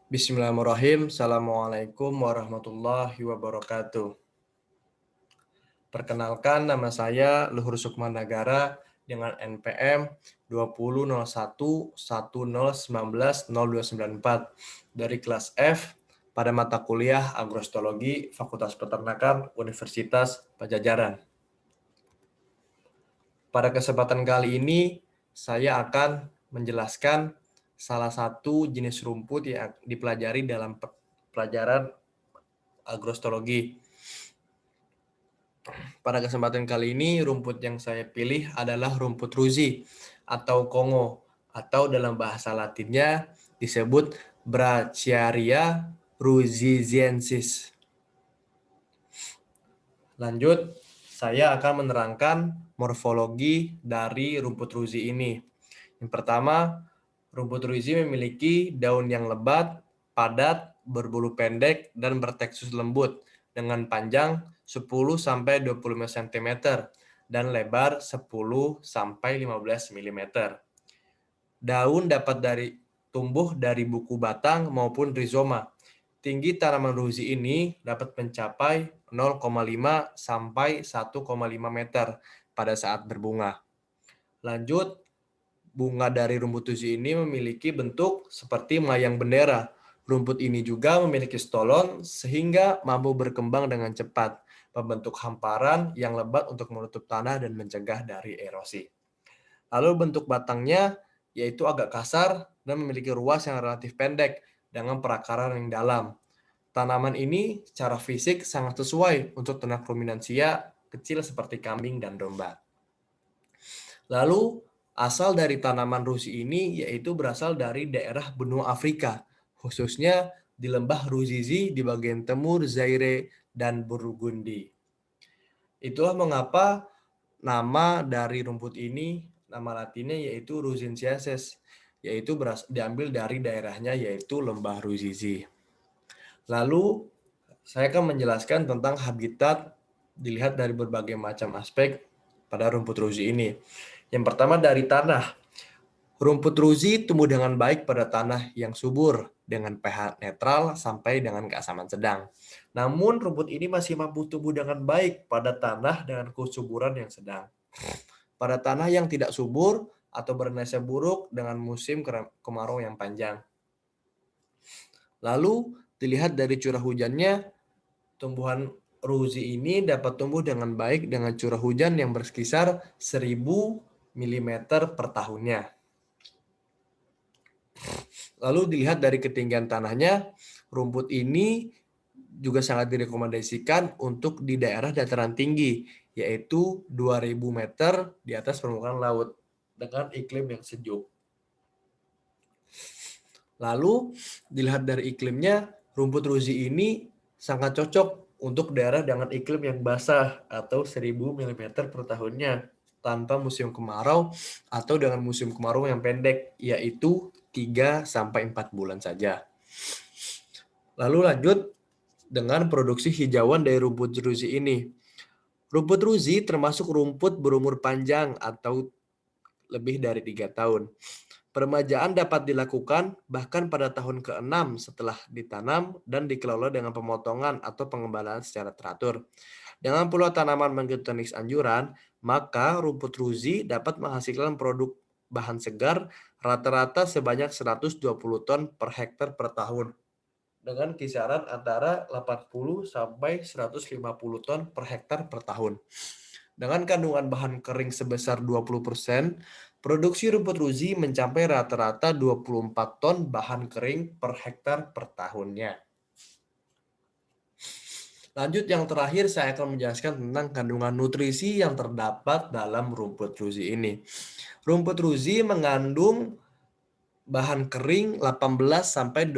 Bismillahirrahmanirrahim. Assalamualaikum warahmatullahi wabarakatuh. Perkenalkan, nama saya Luhur Sukman Nagara dengan NPM 20.01.10.19.0294 dari kelas F pada mata kuliah Agrostologi Fakultas Peternakan Universitas Pajajaran. Pada kesempatan kali ini, saya akan menjelaskan salah satu jenis rumput yang dipelajari dalam pelajaran agrostologi. Pada kesempatan kali ini, rumput yang saya pilih adalah rumput ruzi atau Kongo, atau dalam bahasa Latinnya disebut Brachiaria ruziziensis. Lanjut, saya akan menerangkan morfologi dari rumput ruzi ini. Yang pertama, rumput ruzi memiliki daun yang lebat, padat, berbulu pendek, dan bertekstur lembut dengan panjang 10-25 cm dan lebar 10-15 mm. Daun dapat tumbuh dari buku batang maupun rizoma. Tinggi tanaman ruzi ini dapat mencapai 0,5 sampai 1,5 meter pada saat berbunga. Lanjut, bunga dari rumput ruzi ini memiliki bentuk seperti melayang bendera. Rumput ini juga memiliki stolon sehingga mampu berkembang dengan cepat, membentuk hamparan yang lebat untuk menutup tanah dan mencegah dari erosi. Lalu bentuk batangnya yaitu agak kasar dan memiliki ruas yang relatif pendek dengan perakaran yang dalam. Tanaman ini secara fisik sangat sesuai untuk ternak ruminansia kecil seperti kambing dan domba. Lalu, asal dari tanaman ruzi ini yaitu berasal dari daerah benua Afrika, khususnya di lembah Ruzizi di bagian timur Zaire dan Burgundy. Itulah mengapa nama dari rumput ini, nama latinnya yaitu Ruzinsiensis, yaitu diambil dari daerahnya yaitu lembah Ruzizi. Lalu, saya akan menjelaskan tentang habitat dilihat dari berbagai macam aspek pada rumput ruzi ini. Yang pertama dari tanah. Rumput ruzi tumbuh dengan baik pada tanah yang subur dengan pH netral sampai dengan keasaman sedang. Namun rumput ini masih mampu tumbuh dengan baik pada tanah dengan kesuburan yang sedang. Pada tanah yang tidak subur atau bernasib buruk dengan musim kemarau yang panjang. Lalu dilihat dari curah hujannya, tumbuhan ruzi ini dapat tumbuh dengan baik dengan curah hujan yang berkisar 1000 mm per tahunnya. Lalu dilihat dari ketinggian tanahnya, rumput ini juga sangat direkomendasikan untuk di daerah dataran tinggi, yaitu 2000 meter di atas permukaan laut dengan iklim yang sejuk. Lalu dilihat dari iklimnya, rumput ruzi ini sangat cocok untuk daerah dengan iklim yang basah atau 1000 mm per tahunnya tanpa musim kemarau atau dengan musim kemarau yang pendek, yaitu 3-4 bulan saja. Lalu lanjut dengan produksi hijauan dari rumput ruzi ini. Rumput ruzi termasuk rumput berumur panjang atau lebih dari 3 tahun. Peremajaan dapat dilakukan bahkan pada tahun ke-6 setelah ditanam dan dikelola dengan pemotongan atau pengembalaan secara teratur. Dengan pula tanaman mengikuti anjuran, maka rumput ruzi dapat menghasilkan produk bahan segar rata-rata sebanyak 120 ton per hektar per tahun, dengan kisaran antara 80 sampai 150 ton per hektar per tahun. Dengan kandungan bahan kering sebesar 20%, produksi rumput ruzi mencapai rata-rata 24 ton bahan kering per hektar per tahunnya. Lanjut yang terakhir saya akan menjelaskan tentang kandungan nutrisi yang terdapat dalam rumput ruzi ini. Rumput ruzi mengandung bahan kering 18-20%,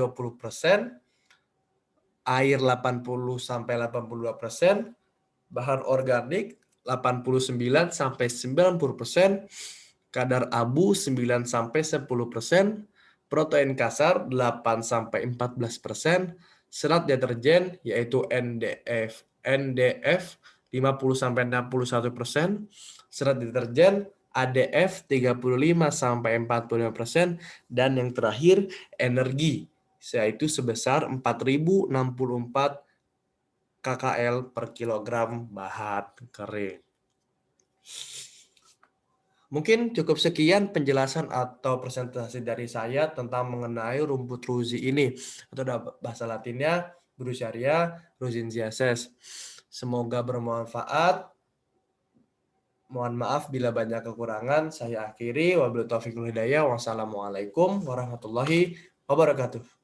air 80-82%, bahan organik 89-90%, kadar abu 9-10%, protein kasar 8-14%, serat deterjen yaitu NDF 50-61%, serat deterjen ADF 35-45%, dan yang terakhir energi yaitu sebesar 4.064 KKL per kilogram bahan kering. Mungkin cukup sekian penjelasan atau presentasi dari saya tentang mengenai rumput ruzi ini, atau bahasa latinnya Brucharia ruzingiensis. Semoga bermanfaat. Mohon maaf bila banyak kekurangan. Saya akhiri. Wabillahi taufiq wal hidayah. Wassalamualaikum warahmatullahi wabarakatuh.